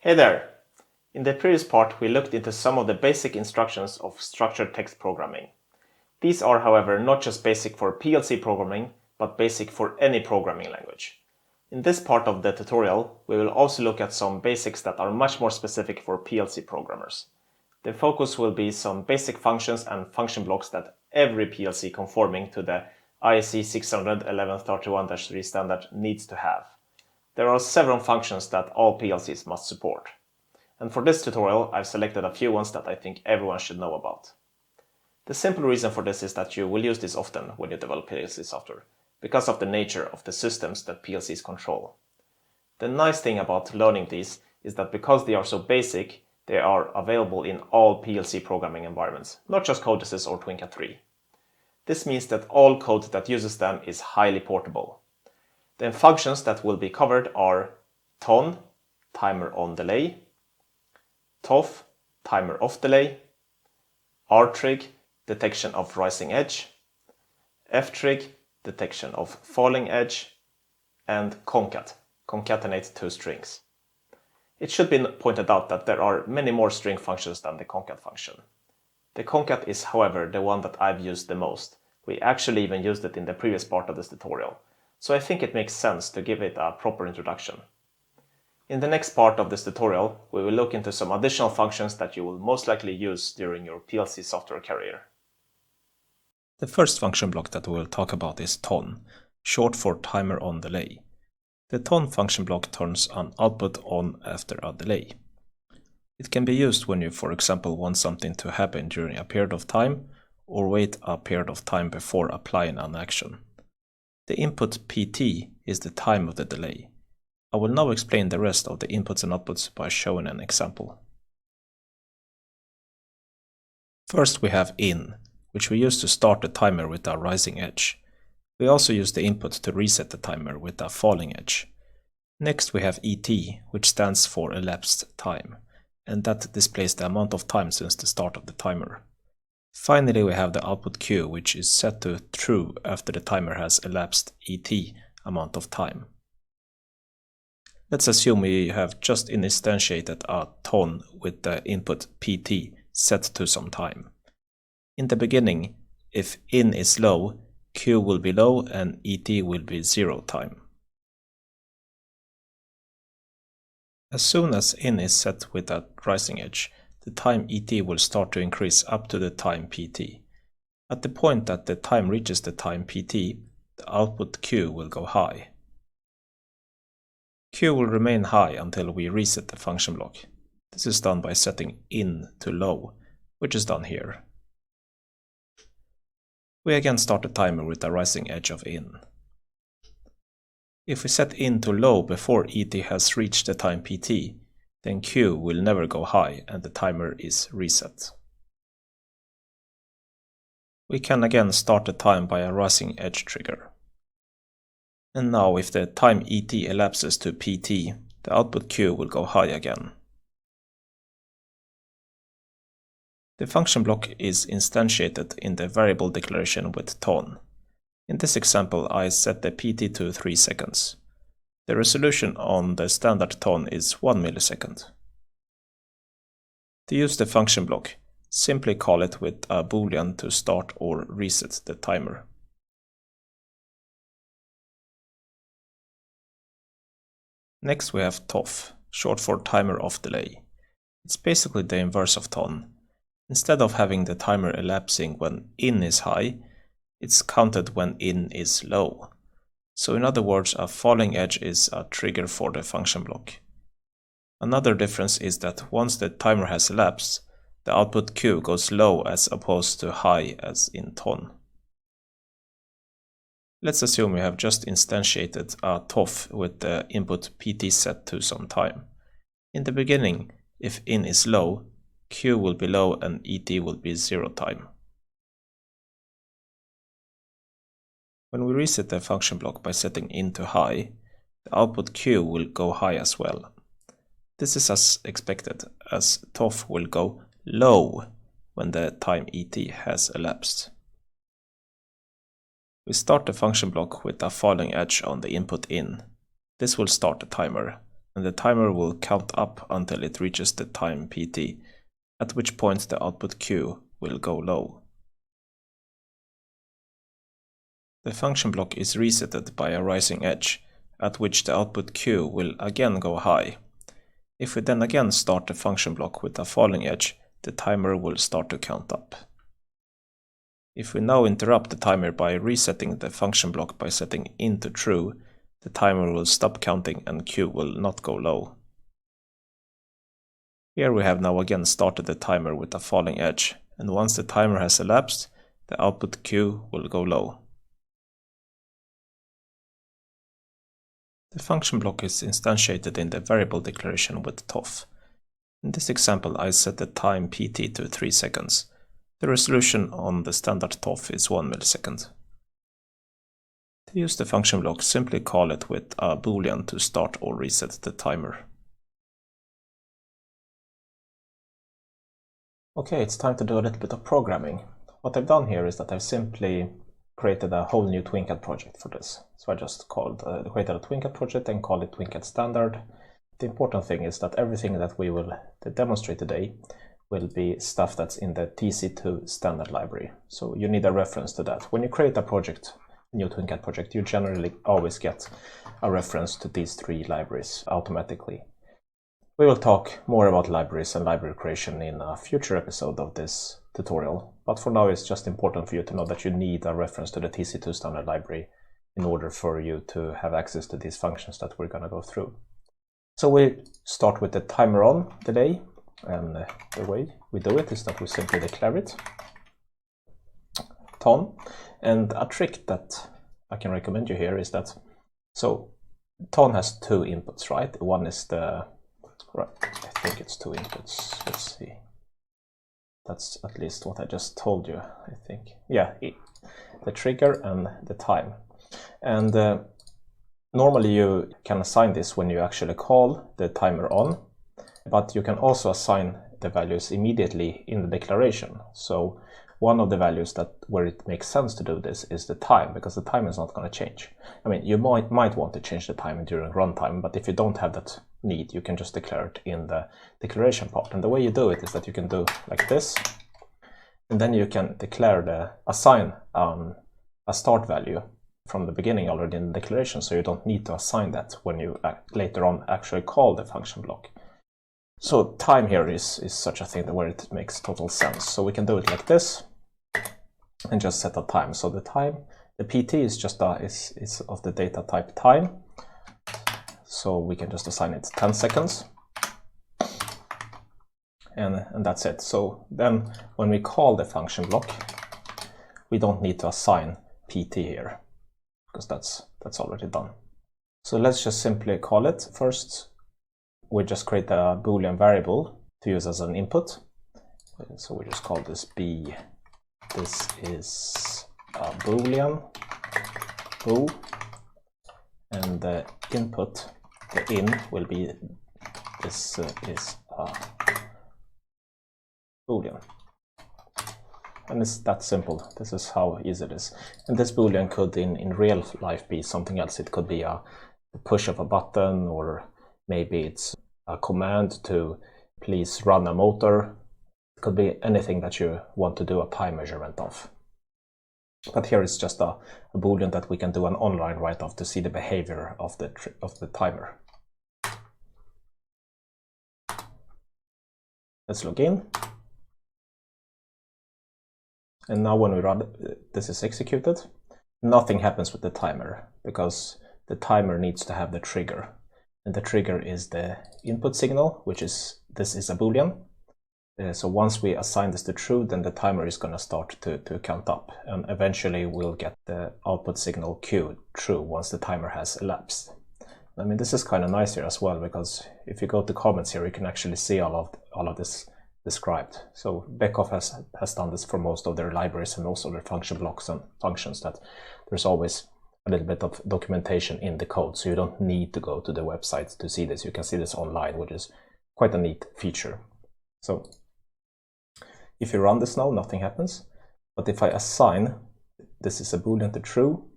Hey there! In the previous part, we looked into some of the basic instructions of structured text programming. These are, however, not just basic for PLC programming, but basic for any programming language. In this part of the tutorial, we will also look at some basics that are much more specific for PLC programmers. The focus will be some basic functions and function blocks that every PLC conforming to the IEC 600-1131-3 standard needs to have. There are several functions that all PLCs must support. And for this tutorial, I've selected a few ones that I think everyone should know about. The simple reason for this is that you will use this often when you develop PLC software, because of the nature of the systems that PLCs control. The nice thing about learning these is that because they are so basic, they are available in all PLC programming environments, not just Codesys or TWinCAT 3. This means that all code that uses them is highly portable. The functions that will be covered are TON, timer on delay, TOFF, timer off delay, RTRIG, detection of rising edge, FTRIG, detection of falling edge, and concat, concatenate two strings. It should be pointed out that there are many more string functions than the concat function. The concat is, however, the one that I've used the most. We actually even used it in the previous part of this tutorial, so I think it makes sense to give it a proper introduction. In the next part of this tutorial, we will look into some additional functions that you will most likely use during your PLC software career. The first function block that we will talk about is TON, short for timer on delay. The TON function block turns an output on after a delay. It can be used when you, for example, want something to happen during a period of time or wait a period of time before applying an action. The input PT is the time of the delay. I will now explain the rest of the inputs and outputs by showing an example. First we have IN, which we use to start the timer with a rising edge. We also use the input to reset the timer with a falling edge. Next we have ET, which stands for elapsed time, and that displays the amount of time since the start of the timer. Finally we have the output Q, which is set to true after the timer has elapsed ET amount of time. Let's assume we have just instantiated a TON with the input PT set to some time. In the beginning, if IN is low, Q will be low and ET will be 0 time. As soon as IN is set with a rising edge, the time ET will start to increase up to the time PT. At the point that the time reaches the time PT, the output Q will go high. Q will remain high until we reset the function block. This is done by setting IN to low, which is done here. We again start the timer with a rising edge of IN. If we set IN to low before ET has reached the time PT, then Q will never go high and the timer is reset. We can again start the time by a rising edge trigger. And now if the time ET elapses to PT, the output Q will go high again. The function block is instantiated in the variable declaration with TON. In this example, I set the PT to 3 seconds. The resolution on the standard TON is 1 millisecond. To use the function block, simply call it with a boolean to start or reset the timer. Next we have TOFF, short for timer off delay. It's basically the inverse of TON. Instead of having the timer elapsing when IN is high, it's counted when IN is low. So in other words, a falling edge is a trigger for the function block. Another difference is that once the timer has elapsed, the output Q goes low as opposed to high as in TON. Let's assume we have just instantiated a TOFF with the input PT set to some time. In the beginning, if IN is low, Q will be low and ET will be 0 time. When we reset the function block by setting IN to high, the output Q will go high as well. This is as expected, as TOFF will go low when the time ET has elapsed. We start the function block with a falling edge on the input IN. This will start the timer, and the timer will count up until it reaches the time pt, at which point the output Q will go low. The function block is resetted by a rising edge, at which the output Q will again go high. If we then again start the function block with a falling edge, the timer will start to count up. If we now interrupt the timer by resetting the function block by setting into true, the timer will stop counting and Q will not go low. Here we have now again started the timer with a falling edge, and once the timer has elapsed, the output Q will go low. The function block is instantiated in the variable declaration with toff. In this example, I set the time pt to 3 seconds. The resolution on the standard toff is 1 millisecond. To use the function block, simply call it with a boolean to start or reset the timer. Okay, it's time to do a little bit of programming. What I've done here is that I've simply created a whole new Twinkle project for this. So I just created a Twinkle project and called it Twinkle Standard. The important thing is that everything that we will demonstrate today will be stuff that's in the TC2 standard library. So you need a reference to that. When you create a project, a new Twinkle project, you generally always get a reference to these 3 libraries automatically. We will talk more about libraries and library creation in a future episode of this tutorial, but for now it's just important for you to know that you need a reference to the TC2 standard library in order for you to have access to these functions that we're going to go through. So we start with the timer on delay, and the way we do it is that we simply declare it ton. And a trick that I can recommend you here is that, so ton has 2 inputs, right? One is the, right, I think it's 2 inputs, let's see. That's at least what I just told you, I think. Yeah, the trigger and the time. And normally you can assign this when you actually call the timer on, but you can also assign the values immediately in the declaration. So one of the values where it makes sense to do this is the time, because the time is not going to change. I mean, you might want to change the time during runtime, but if you don't have that need, you can just declare it in the declaration part. And the way you do it is that you can do like this, and then you can assign a start value from the beginning already in the declaration, so you don't need to assign that when you later on actually call the function block. So time here is such a thing where it makes total sense. So we can do it like this and just set a time. So the time, the pt is just is of the data type time. So we can just assign it 10 seconds. And that's it. So then when we call the function block, we don't need to assign pt here, because that's already done. So let's just simply call it. First, we just create a boolean variable to use as an input. So we just call this b. This is a boolean, boo, and the input, the in, will be this is a boolean. And it's that simple. This is how easy it is. And this boolean could in real life be something else. It could be a push of a button, or maybe it's a command to please run a motor. It could be anything that you want to do a time measurement of. But here it's just a boolean that we can do an online write-off to see the behavior of the timer. Let's log in. And now when we run this is executed, nothing happens with the timer, because the timer needs to have the trigger. And the trigger is the input signal, which is, this is a boolean. So once we assign this to true, then the timer is going to start to count up. And eventually we'll get the output signal Q true once the timer has elapsed. I mean, this is kind of nice here as well, because if you go to comments here, you can actually see all of this described. So Beckhoff has done this for most of their libraries and also their function blocks and functions, that there's always a little bit of documentation in the code, so you don't need to go to the website to see this. You can see this online, which is quite a neat feature. So if you run this now, nothing happens. But if I assign this is a boolean to true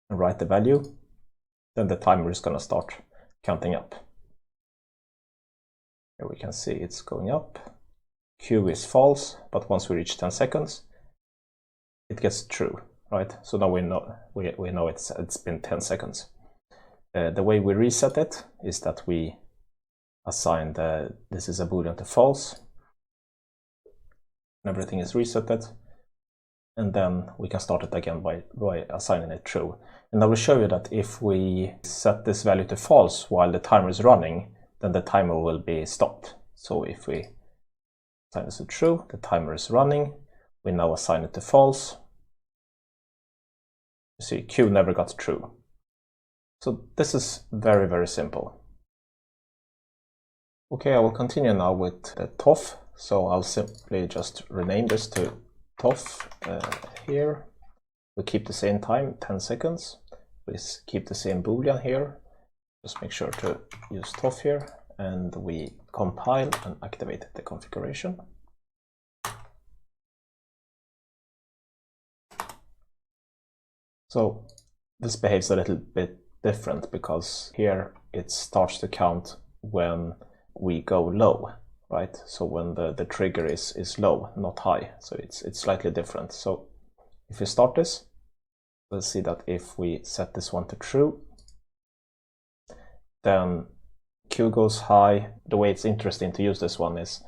and write the value, then the timer is going to start counting up. Here we can see it's going up. Q is false, but once we reach 10 seconds, it gets true, right? So now we know it's been 10 seconds. The way we reset it is that we assign this is a boolean to false. Everything is resetted, and then we can start it again by assigning it true. And I will show you that if we set this value to false while the timer is running, then the timer will be stopped. So if we assign this to true, the timer is running. We now assign it to false. You see, Q never got true. So this is very, very simple. Okay, I will continue now with the TOF. So I'll simply just rename this to TOF here. We keep the same time, 10 seconds. We keep the same boolean here. Just make sure to use TOF here, and we compile and activate the configuration. So this behaves a little bit different because here it starts to count when we go low, right? So when the trigger is low, not high. So it's slightly different. So if we start this, we'll see that if we set this one to true, then Q goes high. The way it's interesting to use this one is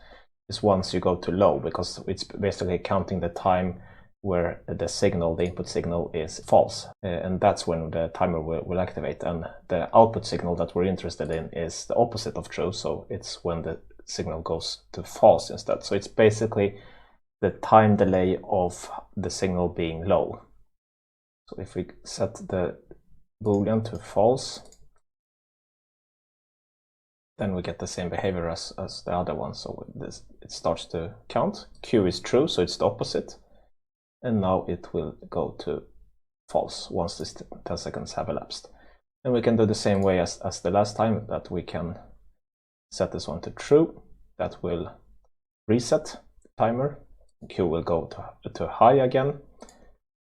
once you go to low, because it's basically counting the time where the input signal is false, and that's when the timer will activate. And the output signal that we're interested in is the opposite of true, so it's when the signal goes to false instead. So it's basically the time delay of the signal being low. So if we set the boolean to false, then we get the same behavior as the other one. So it starts to count. Q is true, so it's the opposite. And now it will go to false once this 10 seconds have elapsed. And we can do the same way as the last time, that we can set this one to true. That will reset the timer. Q will go to high again.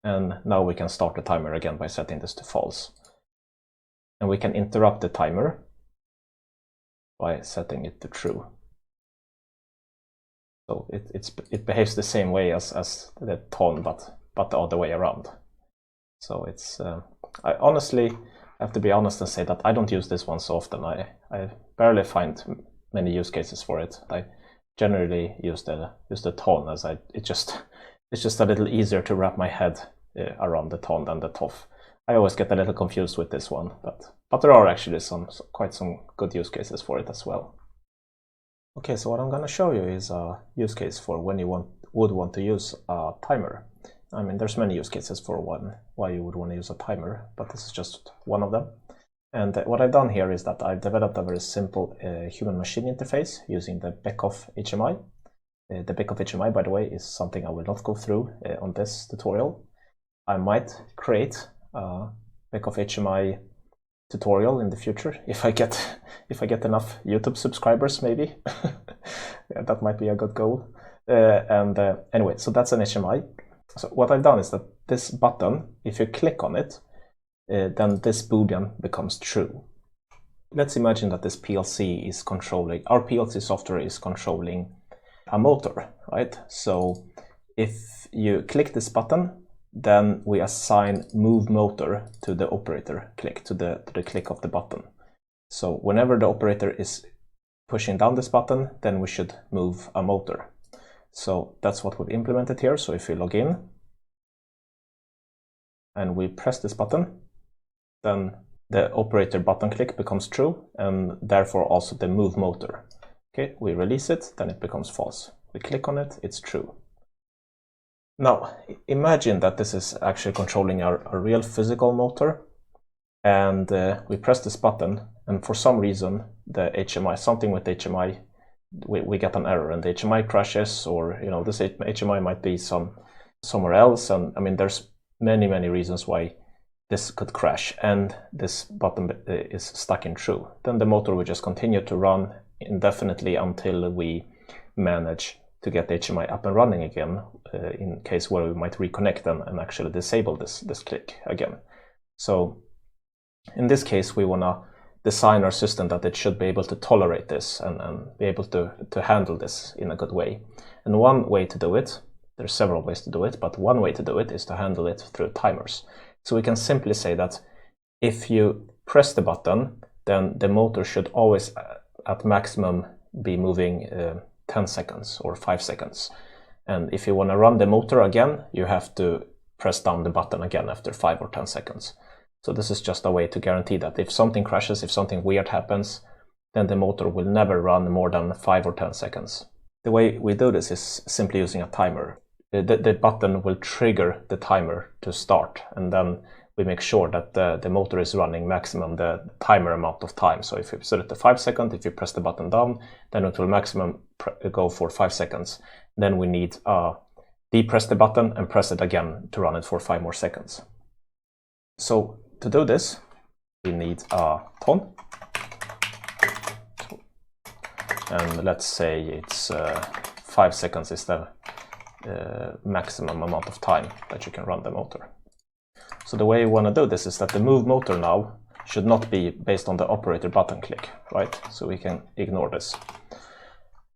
And now we can start the timer again by setting this to false. And we can interrupt the timer by setting it to true. So it behaves the same way as the TON, but the other way around. So it's I honestly have to be honest and say that I don't use this one so often. I barely find many use cases for it. I generally use the TON as it's just a little easier to wrap my head around the TON than the TOF. I always get a little confused with this one, but there are actually quite some good use cases for it as well. Okay, so what I'm going to show you is a use case for when you would want to use a timer. I mean, there's many use cases for why you would want to use a timer, but this is just one of them. And what I've done here is that I've developed a very simple human-machine interface using the Beckhoff HMI. The Beckhoff HMI, by the way, is something I will not go through on this tutorial. I might create a Beckhoff HMI tutorial in the future if I get enough YouTube subscribers, maybe. Yeah, that might be a good goal. Anyway, so that's an HMI. So what I've done is that this button, if you click on it, then this boolean becomes true. Let's imagine that this PLC is controlling, our PLC software is controlling a motor, right? So if you click this button, then we assign move motor to the operator click, to the click of the button. So whenever the operator is pushing down this button, then we should move a motor. So that's what we've implemented here. So if we log in and we press this button, then the operator button click becomes true, and therefore also the move motor. Okay, we release it, then it becomes false. We click on it, it's true. Now, imagine that this is actually controlling a real physical motor, and we press this button, and for some reason, the HMI, something with HMI, we get an error, and the HMI crashes, or this HMI might be somewhere else, and I mean, there's many reasons why this could crash, and this button is stuck in true. Then the motor will just continue to run indefinitely until we manage to get the HMI up and running again, in case where we might reconnect and actually disable this click again. So in this case, we want to design our system that it should be able to tolerate this and be able to handle this in a good way. And one way to do it, there's several ways to do it, but one way to do it is to handle it through timers. So we can simply say that if you press the button, then the motor should always at maximum be moving 10 seconds or 5 seconds. And if you want to run the motor again, you have to press down the button again after 5 or 10 seconds. So this is just a way to guarantee that if something crashes, if something weird happens, then the motor will never run more than 5 or 10 seconds. The way we do this is simply using a timer. The button will trigger the timer to start, and then we make sure that the motor is running maximum the timer amount of time. So if you set it to 5 seconds, if you press the button down, then it will maximum go for 5 seconds. Then we need depress the button and press it again to run it for 5 more seconds. So to do this, we need a ton. And let's say it's 5 seconds is the maximum amount of time that you can run the motor. So the way you want to do this is that the move motor now should not be based on the operator button click, right? So we can ignore this.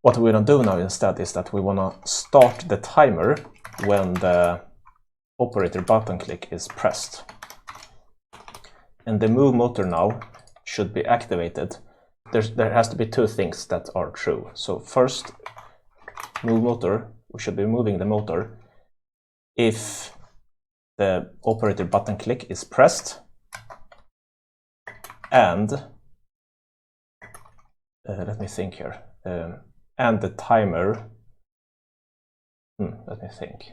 What we're going to do now instead is that we want to start the timer when the operator button click is pressed. And the move motor now should be activated. There has to be two things that are true. So first, move motor, we should be moving the motor if the operator button click is pressed and let me think here, and the timer, let me think,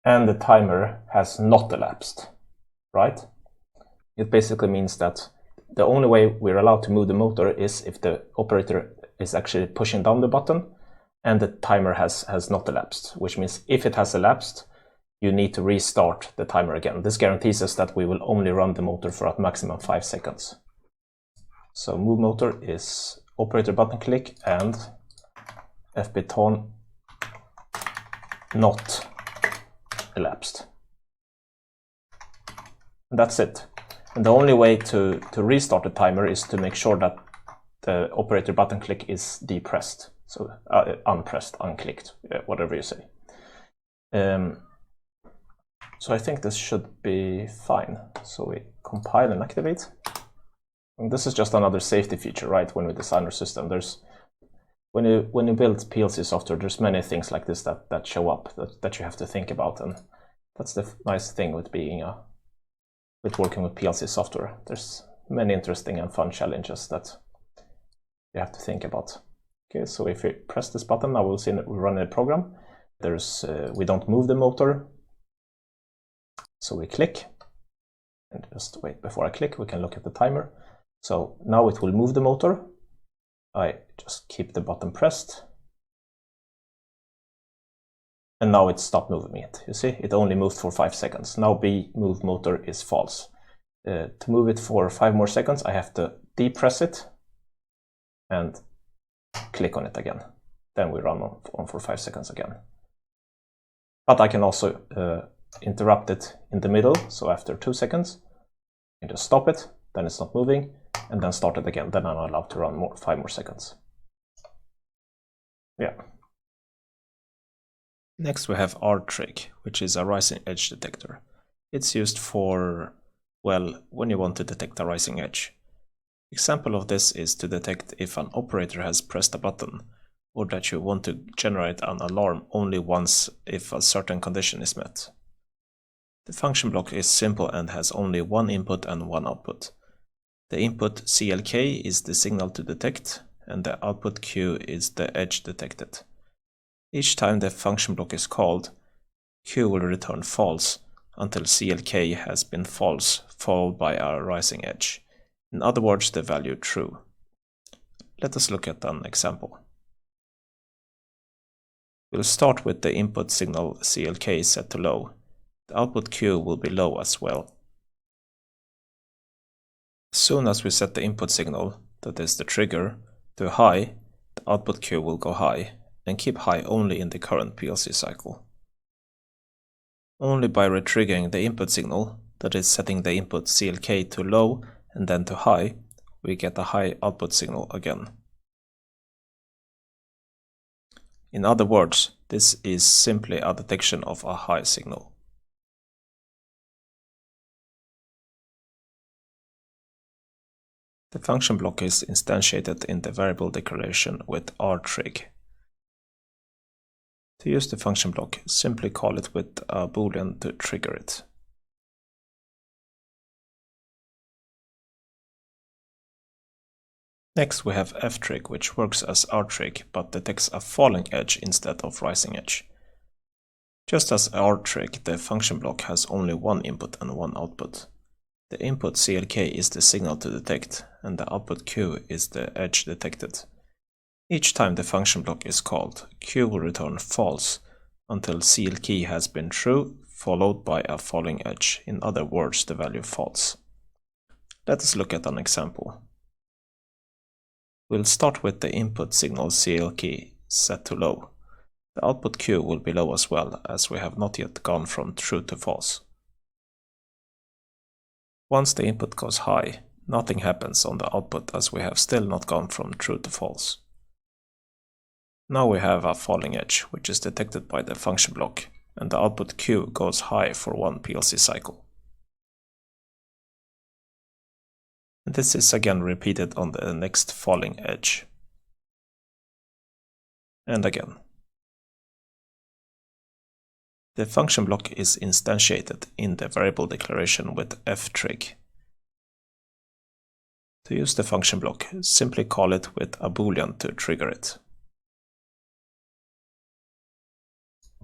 and the timer has not elapsed, right? It basically means that the only way we're allowed to move the motor is if the operator is actually pushing down the button and the timer has not elapsed, which means if it has elapsed, you need to restart the timer again. This guarantees us that we will only run the motor for a maximum 5 seconds. So move motor is operator button click and fbton not elapsed. And that's it. And the only way to restart the timer is to make sure that the operator button click is depressed. So unpressed, unclicked, whatever you say. So I think this should be fine. So we compile and activate. And this is just another safety feature, right? When we design our system, when you build PLC software, there's many things like this that show up that you have to think about, and that's the nice thing with working with PLC software. There's many interesting and fun challenges that you have to think about. Okay, so if we press this button, now we'll see that we run a program. We don't move the motor. So we click, and just wait, before I click, we can look at the timer. So now it will move the motor. I just keep the button pressed. And now it stopped moving it. You see, it only moved for 5 seconds. Now B move motor is false. To move it for 5 more seconds, I have to depress it and click on it again. Then we run on for 5 seconds again. But I can also interrupt it in the middle. So after 2 seconds, you just stop it, then it's not moving, and then start it again. Then I'm allowed to run 5 more seconds. Yeah. Next we have R-Trig, which is a rising edge detector. It's used for, well, when you want to detect a rising edge. Example of this is to detect if an operator has pressed a button, or that you want to generate an alarm only once if a certain condition is met. The function block is simple and has only one input and one output. The input CLK is the signal to detect, and the output Q is the edge detected. Each time the function block is called, Q will return false until CLK has been false, followed by a rising edge. In other words, the value true. Let us look at an example. We'll start with the input signal CLK set to low. The output Q will be low as well. As soon as we set the input signal, that is the trigger, to high, the output Q will go high, and keep high only in the current PLC cycle. Only by retriggering the input signal that is setting the input CLK to low and then to high, we get a high output signal again. In other words, this is simply a detection of a high signal. The function block is instantiated in the variable declaration with rtrig. To use the function block, simply call it with a boolean to trigger it. Next we have ftrig, which works as rtrig but detects a falling edge instead of rising edge. Just as rtrig, the function block has only one input and one output. The input CLK is the signal to detect, and the output Q is the edge detected. Each time the function block is called, Q will return false until CLK has been true, followed by a falling edge, in other words the value false. Let us look at an example. We'll start with the input signal CLK set to low. The output Q will be low as well, as we have not yet gone from true to false. Once the input goes high, nothing happens on the output as we have still not gone from true to false. Now we have a falling edge, which is detected by the function block, and the output Q goes high for one PLC cycle. And this is again repeated on the next falling edge. And again. The function block is instantiated in the variable declaration with ftrig. To use the function block, simply call it with a boolean to trigger it.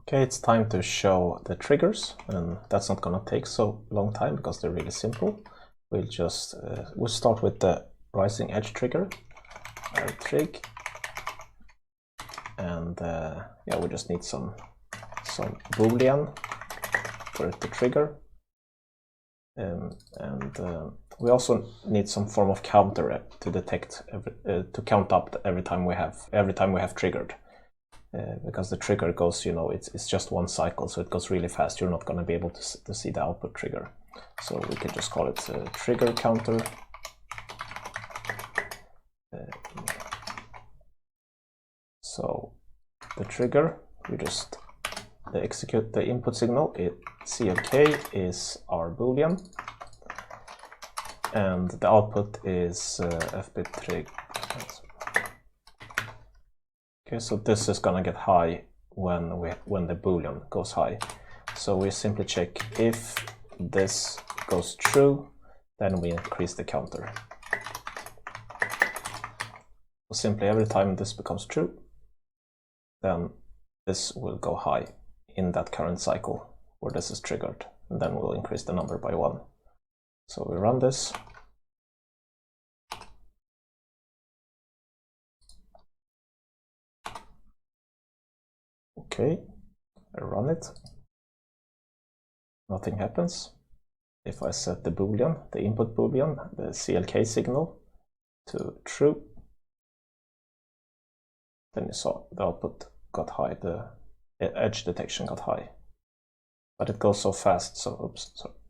Okay, it's time to show the triggers, and that's not gonna take so long time because they're really simple. We'll start with the rising edge trigger, rtrig, and yeah, we just need some boolean for it to trigger, and we also need some form of counter to detect to count up every time we have triggered. Because the trigger goes, it's just one cycle, so it goes really fast. You're not going to be able to see the output trigger. So we can just call it trigger counter. So the trigger, we just execute the input signal. CLK is our boolean, and the output is fbit_trig. Okay, so this is gonna get high when the boolean goes high. So we simply check if this goes true, then we increase the counter. So simply every time this becomes true, then this will go high in that current cycle where this is triggered, and then we'll increase the number by 1. So we run this. Okay, I run it. Nothing happens. If I set the boolean, the input boolean, the CLK signal, to true, then you saw the output got high, the edge detection got high. But it goes so fast, so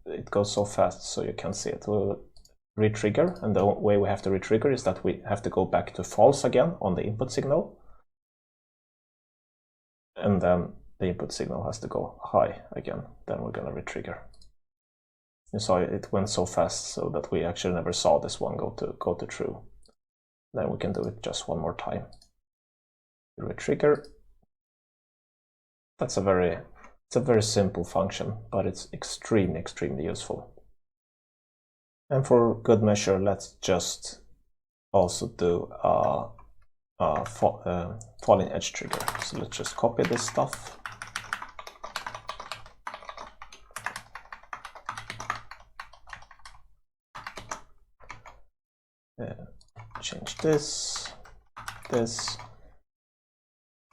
it goes so fast so you can't see it. We'll re-trigger, and the way we have to re-trigger is that we have to go back to false again on the input signal. And then the input signal has to go high again, then we're gonna re-trigger. You saw it went so fast so that we actually never saw this one go to true. Then we can do it just one more time. Re-trigger. It's a very simple function, but it's extremely useful. And for good measure, let's just also do a falling edge trigger. So let's just copy this stuff. Change this.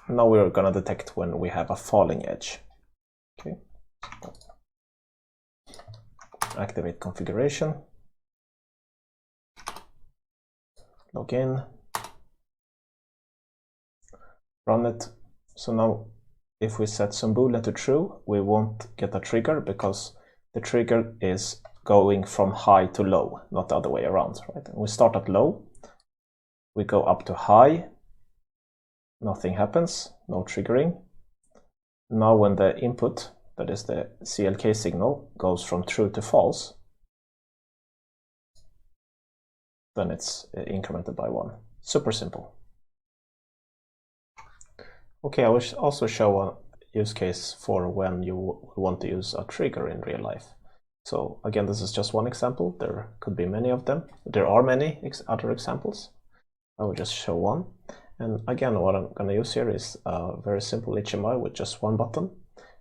Now we're gonna detect when we have a falling edge. Okay. Activate configuration. Log in. Run it. So now if we set some boolean to true, we won't get a trigger because the trigger is going from high to low, not the other way around, right? And we start at low, we go up to high, nothing happens, no triggering. Now when the input, that is the CLK signal, goes from true to false, then it's incremented by 1. Super simple. Okay, I will also show a use case for when you want to use a trigger in real life. So again, this is just one example. There could be many of them. There are many other examples. I will just show one. And again, what I'm going to use here is a very simple HMI with just one button.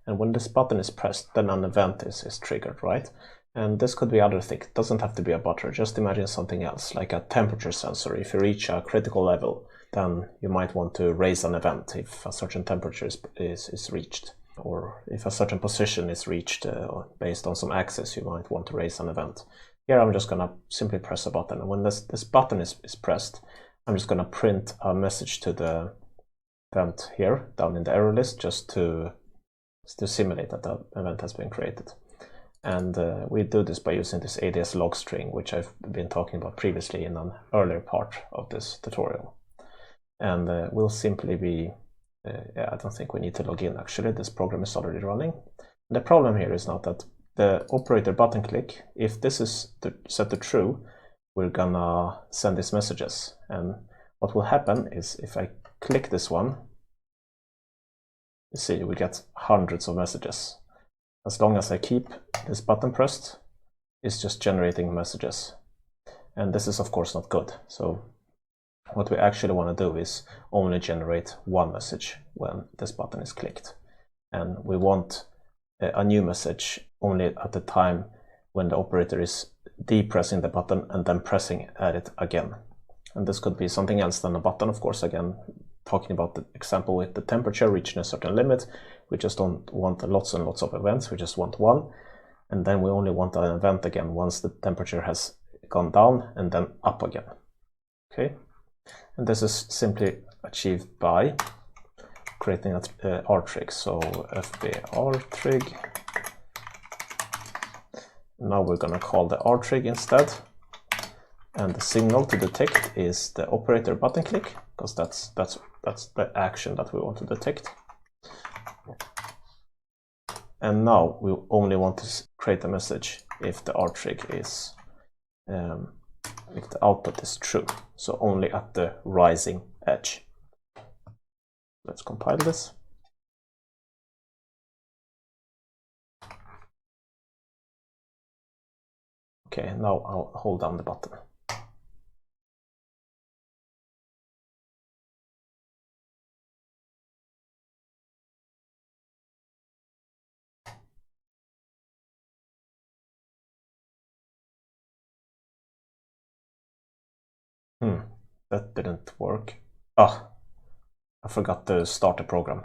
And when this button is pressed, then an event is triggered, right? And this could be other things. It doesn't have to be a button. Just imagine something else, like a temperature sensor. If you reach a critical level, then you might want to raise an event if a certain temperature is reached. Or if a certain position is reached based on some access, you might want to raise an event. Here I'm just going to simply press a button. And when this button is pressed, I'm just going to print a message to the event here down in the error list just to simulate that the event has been created. And we do this by using this ADS log string, which I've been talking about previously in an earlier part of this tutorial. And we'll simply be, I don't think we need to log in actually, this program is already running. The problem here is not that the operator button click, if this is set to true, we're gonna send these messages. And what will happen is if I click this one, you see we get hundreds of messages. As long as I keep this button pressed, it's just generating messages. And this is of course not good. So what we actually want to do is only generate one message when this button is clicked. And we want a new message only at the time when the operator is depressing the button and then pressing at it again. And this could be something else than a button, of course. Again, talking about the example with the temperature reaching a certain limit, we just don't want lots and lots of events, we just want one. And then we only want an event again once the temperature has gone down and then up again. Okay, and this is simply achieved by creating an rtrig. So fb rtrig. Now we're going to call the rtrig instead. And the signal to detect is the operator button click, because that's the action that we want to detect. And now we only want to create a message if the rtrig is, if the output is true. So only at the rising edge. Let's compile this. Okay, now I'll hold down the button. That didn't work. Ah, I forgot to start the program,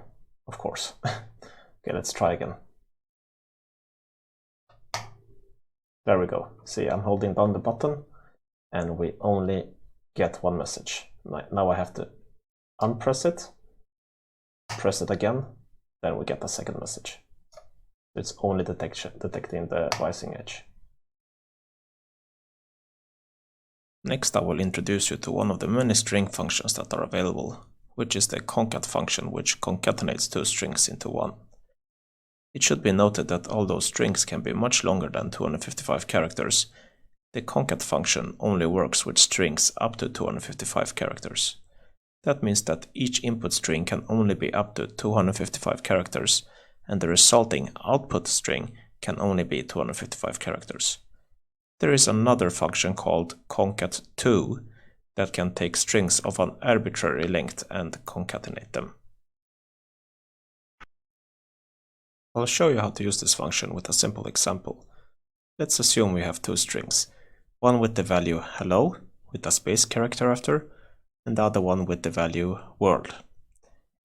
of course. Okay, let's try again. There we go. See, I'm holding down the button and we only get one message. Now I have to unpress it, press it again, then we get a second message. It's only detecting the rising edge. Next, I will introduce you to one of the many string functions that are available, which is the concat function, which concatenates two strings into one. It should be noted that although strings can be much longer than 255 characters, the concat function only works with strings up to 255 characters. That means that each input string can only be up to 255 characters, and the resulting output string can only be 255 characters. There is another function called concat2 that can take strings of an arbitrary length and concatenate them. I'll show you how to use this function with a simple example. Let's assume we have two strings, one with the value hello with a space character after, and the other one with the value world.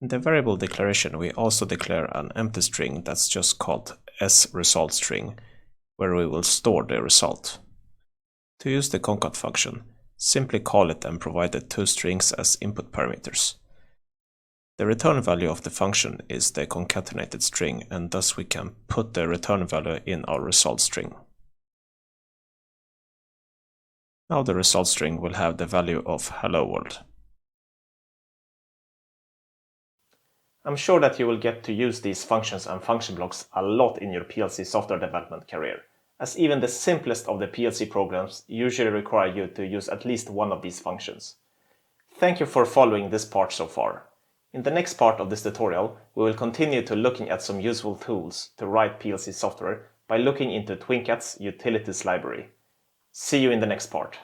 In the variable declaration, we also declare an empty string that's just called sResultString, where we will store the result. To use the concat function, simply call it and provide the two strings as input parameters. The return value of the function is the concatenated string, and thus we can put the return value in our result string. Now the result string will have the value of hello world. I'm sure that you will get to use these functions and function blocks a lot in your PLC software development career, as even the simplest of the PLC programs usually require you to use at least one of these functions. Thank you for following this part so far. In the next part of this tutorial, we will continue to looking at some useful tools to write PLC software by looking into TWINCAT's utilities library. See you in the next part.